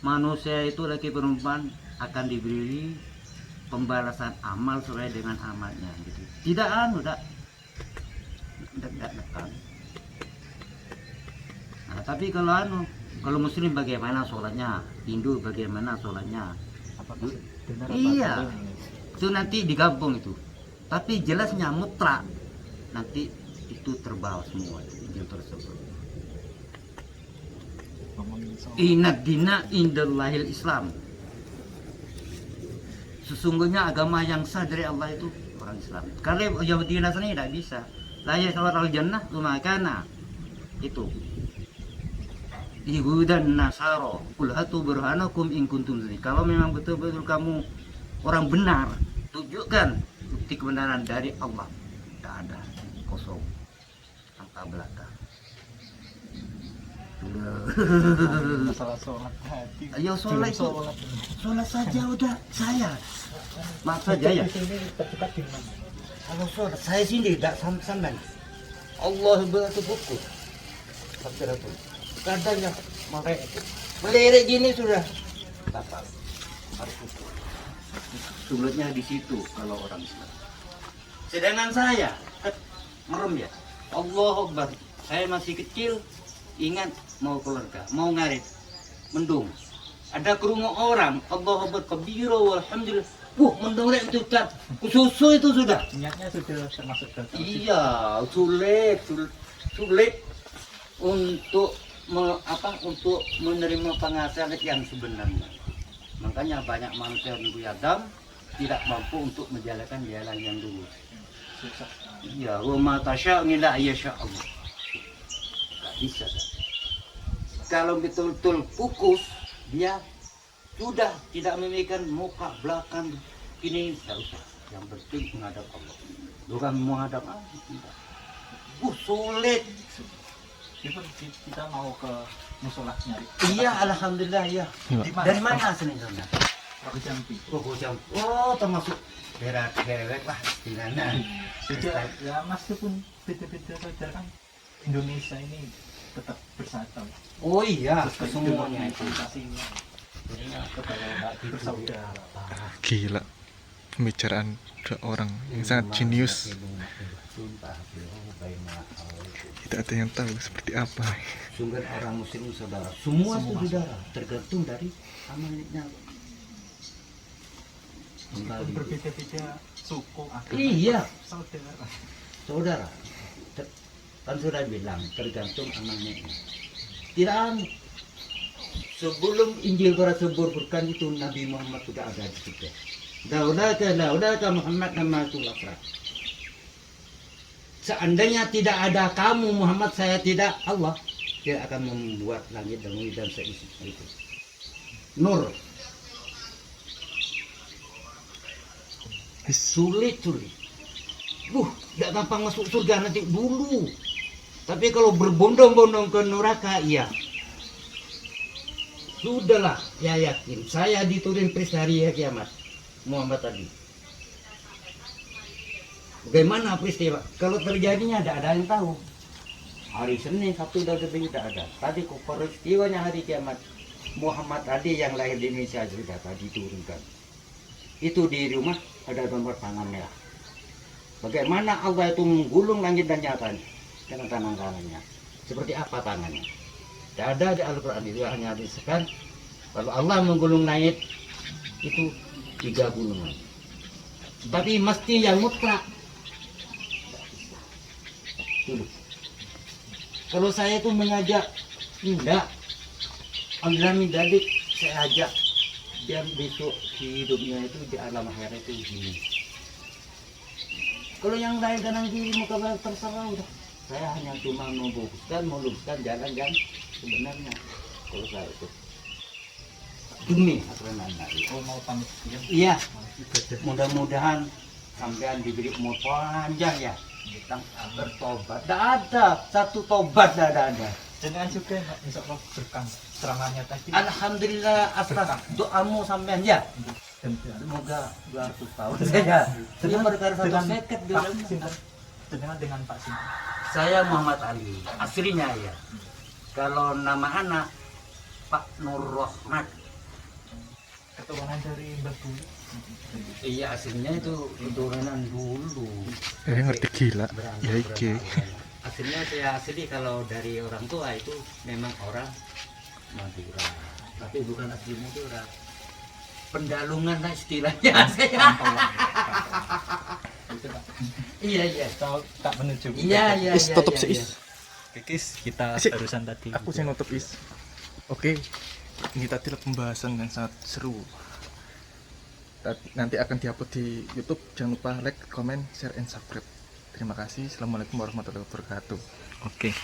manusia itu laki perempuan akan diberi pembalasan amal sesuai dengan amalnya gitu. Tidak nekan. Nah, tapi kalau muslim bagaimana sholatnya, Hindu bagaimana sholatnya, iya itu nanti digabung itu. Tapi jelasnya mutlak nanti itu terbawa semua Injil tersebut. Inad dina indallahil Islam. Sesungguhnya agama yang sah dari Allah itu orang Islam. Kalau Yahudi Nasrani tidak bisa. La yasawar al jannah lumakana. Itu. Yahudi dan Nasara. Qul hatu burhanakum in kuntum sadiqin. Kalau memang betul-betul kamu orang benar, tunjukkan bukti kebenaran dari Allah. Tidak ada, kosong, tanpa belakang. Masalah sholat hati. Ayo sholat saja udah saya. Maaf saja ya. Ini terdekat di mana? Kalau sholat saya sini tidak sampai. Allah beratubuku. Kadang yang melirik gini sudah. Bapak harus ukur. Sulitnya di situ kalau orang Islam. Sedangkan saya merem ya. Allah Akbar. Saya masih kecil, ingat mau keluarga, mau ngarit, mendung. Ada kerungu orang, Allah Akbar kabira walhamdulillah. Mendung itu kan susu itu sudah. Niatnya sudah termasuk gagal. Iya, sulit untuk untuk menerima penghasilan yang sebenarnya. Makanya banyak manusia Nabi Adam tidak mampu untuk menjalankan jalan yang dulu. Susah. Iya, wa ma tasya' illa yasha Allah. Tidak bisa. Kalau betul-betul fokus, dia sudah tidak memikirkan muka belakang ini, tidak usah. Yang penting menghadap Allah. Bukan menghadap Allah. Tidak. Sulit. Kita mau ke musola nyari. Iya, alhamdulillah ya. Dari mana asalnya sana? Jambi. Termasuk daerah lah istilahnya. Ya meskipun beda-beda saja kan Indonesia ini tetap bersatu. Oh iya, Sesuai semuanya itu. pancasila. Bersaudara. Gila. Pembicaraan dua orang yang sangat jenius. Tidak ada yang tahu seperti apa. Sumber orang muslim saudara. Semua itu saudara, tergantung dari amalnya. Berbeda-beda suku agama. Iya, Saudara. saudara. Kan sudah bilang tergantung amalnya. Tidak sebelum Injil para seburkan itu Nabi Muhammad sudah ada di situ. Daudaka Muhammad nama Rasulullah. Seandainya tidak ada kamu Muhammad, saya tidak Allah, dia akan membuat langit dan bumi dan seisi itu. Nur. Sulit. Tidak gampang masuk surga nanti dulu. Tapi kalau berbondong-bondong ke neraka, iya. Sudahlah, ya yakin. Saya diturin peristiwa hari kiamat. Muhammad tadi. Bagaimana peristiwa? Kalau terjadinya tidak ada yang tahu. Hari Senin, Sabtu, dan Minggu tidak ada. Tadi peristiwanya hari kiamat. Muhammad tadi yang lahir di Indonesia sudah tadi turunkan. Itu di rumah ada gambar tangan merah. Bagaimana Allah itu menggulung langit dan nyatanya dengan tangan kanannya. Seperti apa tangannya? Tidak ada di Al-Quran, itu hanya disebutkan kalau Allah menggulung langit itu 3 gunungan. Tapi mesti yang mutlak. Dulu. Kalau saya itu mengajak, tidak. Alhamdulillah Dadik saya ajak dia besok hidupnya itu di alam akhirat itu gini. Kalau yang lain kanan kiri muka belakang terserah udah. Saya hanya cuma meluruskan jalan yang sebenarnya. Kalau saya itu demi aturan anak. Mau pamit ya. Iya. Mudah-mudahan sampean diberi umur panjang ya. Kita bertobat. Tidak ada satu tobat, tidak ada. Jangan juga insya Allah berkah ceramahnya tadi. Alhamdulillah atas doamu sampean ya. Semoga 200 tahun saja. Ini berkara satu seket di dalam. Dengan Pak Sinta. Saya Muhammad Ali. Aslinya ya. Kalau nama anak Pak Nur Rahmat. Keturunan dari Mbah Bulu. Iya, aslinya itu keturunan dulu. Ngerti gila. Beranak, Ya iki. Aslinya saya asli kalau dari orang tua itu memang orang Madura, tapi bukan asli Madura. Pendalungan lah istilahnya saya. Iya iya. Tak menuju. Iya iya. Is tutup sih iya. is. Kikis kita Si. barusan tadi. Aku sih nutup is. Oke. Ini tadi pembahasan yang sangat seru. Nanti akan diupload di YouTube. Jangan lupa like, comment, share, and subscribe. Terima kasih. Assalamualaikum warahmatullahi wabarakatuh. Oke.